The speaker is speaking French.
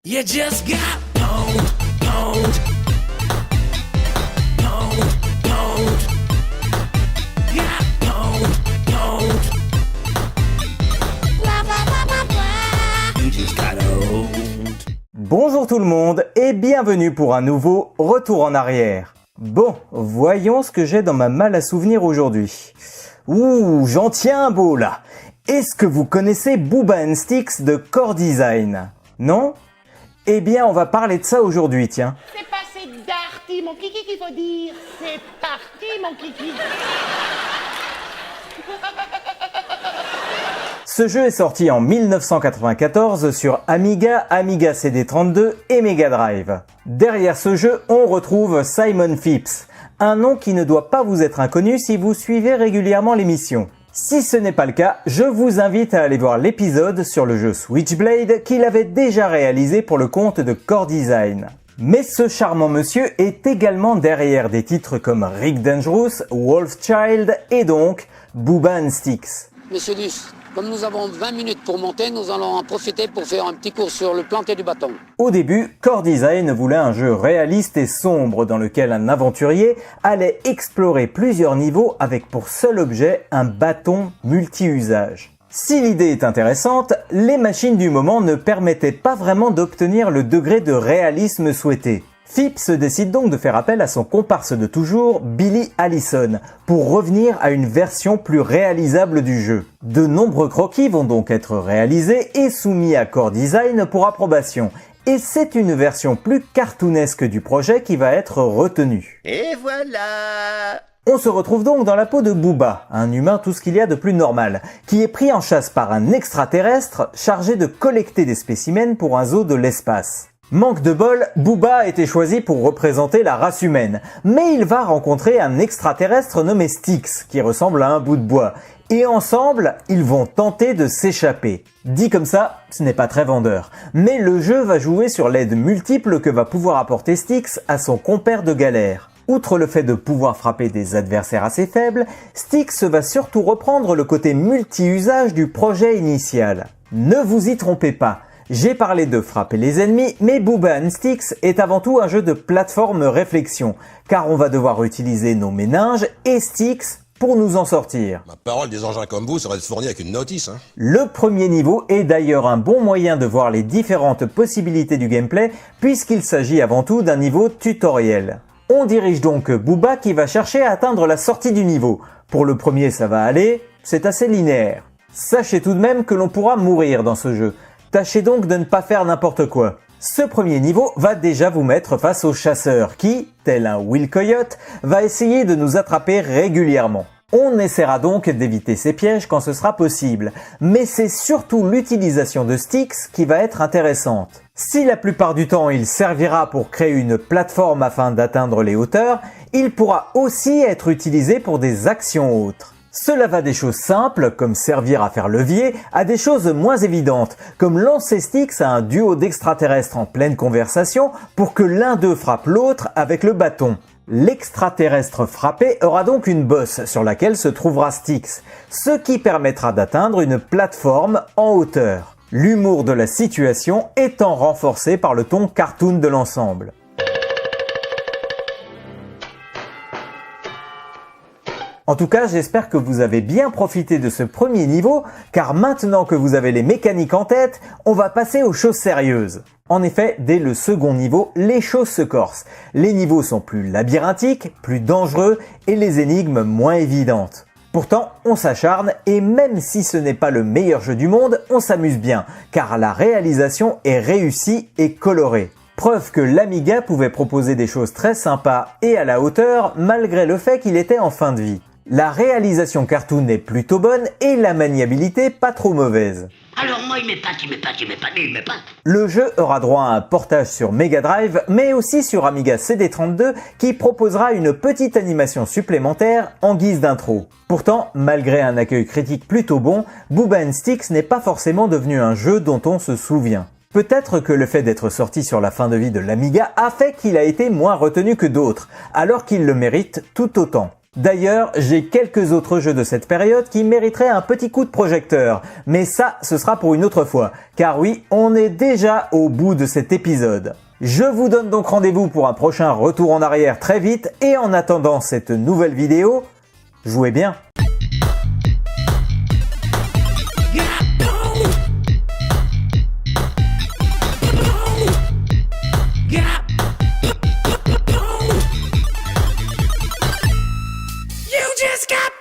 You just got pwned, pwned, pwned, pwned. Got pwned, pwned. Blah, blah, blah, blah, blah. You just got owned. Bonjour tout le monde et bienvenue pour un nouveau Retour en arrière. Bon, voyons ce que j'ai dans ma malle à souvenirs aujourd'hui. Ouh, j'en tiens un beau là. Est-ce que vous connaissez Booba & Stix de Core Design? Non? Eh bien, on va parler de ça aujourd'hui, tiens. C'est passé d'arty, mon kiki, qu'il faut dire. C'est parti, mon kiki. Ce jeu est sorti en 1994 sur Amiga, Amiga CD32 et Mega Drive. Derrière ce jeu, on retrouve Simon Phipps, un nom qui ne doit pas vous être inconnu si vous suivez régulièrement l'émission. Si ce n'est pas le cas, je vous invite à aller voir l'épisode sur le jeu Switchblade qu'il avait déjà réalisé pour le compte de Core Design. Mais ce charmant monsieur est également derrière des titres comme Rick Dangerous, Wolfchild et donc Booba & Stix. Monsieur Luce, comme nous avons 20 minutes pour monter, nous allons en profiter pour faire un petit cours sur le planter du bâton. Au début, Core Design voulait un jeu réaliste et sombre dans lequel un aventurier allait explorer plusieurs niveaux avec pour seul objet un bâton multi-usage. Si l'idée est intéressante, les machines du moment ne permettaient pas vraiment d'obtenir le degré de réalisme souhaité. Phipps décide donc de faire appel à son comparse de toujours, Billy Allison, pour revenir à une version plus réalisable du jeu. De nombreux croquis vont donc être réalisés et soumis à Core Design pour approbation. Et c'est une version plus cartoonesque du projet qui va être retenue. Et voilà! On se retrouve donc dans la peau de Booba, un humain tout ce qu'il y a de plus normal, qui est pris en chasse par un extraterrestre chargé de collecter des spécimens pour un zoo de l'espace. Manque de bol, Booba a été choisi pour représenter la race humaine, mais il va rencontrer un extraterrestre nommé Stix, qui ressemble à un bout de bois, et ensemble, ils vont tenter de s'échapper. Dit comme ça, ce n'est pas très vendeur, mais le jeu va jouer sur l'aide multiple que va pouvoir apporter Stix à son compère de galère. Outre le fait de pouvoir frapper des adversaires assez faibles, Stix va surtout reprendre le côté multi-usage du projet initial. Ne vous y trompez pas, j'ai parlé de frapper les ennemis, mais Booba & Stix est avant tout un jeu de plateforme réflexion, car on va devoir utiliser nos méninges et Stix pour nous en sortir. Ma parole, des engins comme vous seraient fournis avec une notice, hein. Le premier niveau est d'ailleurs un bon moyen de voir les différentes possibilités du gameplay, puisqu'il s'agit avant tout d'un niveau tutoriel. On dirige donc Booba qui va chercher à atteindre la sortie du niveau. Pour le premier ça va aller, c'est assez linéaire. Sachez tout de même que l'on pourra mourir dans ce jeu. Tâchez donc de ne pas faire n'importe quoi. Ce premier niveau va déjà vous mettre face au chasseur qui, tel un Will Coyote, va essayer de nous attraper régulièrement. On essaiera donc d'éviter ces pièges quand ce sera possible, mais c'est surtout l'utilisation de Stix qui va être intéressante. Si la plupart du temps il servira pour créer une plateforme afin d'atteindre les hauteurs, il pourra aussi être utilisé pour des actions autres. Cela va des choses simples, comme servir à faire levier, à des choses moins évidentes, comme lancer Stix à un duo d'extraterrestres en pleine conversation pour que l'un d'eux frappe l'autre avec le bâton. L'extraterrestre frappé aura donc une bosse sur laquelle se trouvera Stix, ce qui permettra d'atteindre une plateforme en hauteur. L'humour de la situation étant renforcé par le ton cartoon de l'ensemble. En tout cas, j'espère que vous avez bien profité de ce premier niveau, car maintenant que vous avez les mécaniques en tête, on va passer aux choses sérieuses. En effet, dès le second niveau, les choses se corsent. Les niveaux sont plus labyrinthiques, plus dangereux et les énigmes moins évidentes. Pourtant, on s'acharne et même si ce n'est pas le meilleur jeu du monde, on s'amuse bien, car la réalisation est réussie et colorée. Preuve que l'Amiga pouvait proposer des choses très sympas et à la hauteur, malgré le fait qu'il était en fin de vie. La réalisation cartoon est plutôt bonne et la maniabilité pas trop mauvaise. Alors moi il m'épate. Le jeu aura droit à un portage sur Mega Drive, mais aussi sur Amiga CD32 qui proposera une petite animation supplémentaire en guise d'intro. Pourtant, malgré un accueil critique plutôt bon, Booba & Stix n'est pas forcément devenu un jeu dont on se souvient. Peut-être que le fait d'être sorti sur la fin de vie de l'Amiga a fait qu'il a été moins retenu que d'autres, alors qu'il le mérite tout autant. D'ailleurs, j'ai quelques autres jeux de cette période qui mériteraient un petit coup de projecteur, mais ça, ce sera pour une autre fois, car oui, on est déjà au bout de cet épisode. Je vous donne donc rendez-vous pour un prochain retour en arrière très vite, et en attendant cette nouvelle vidéo, jouez bien. You just got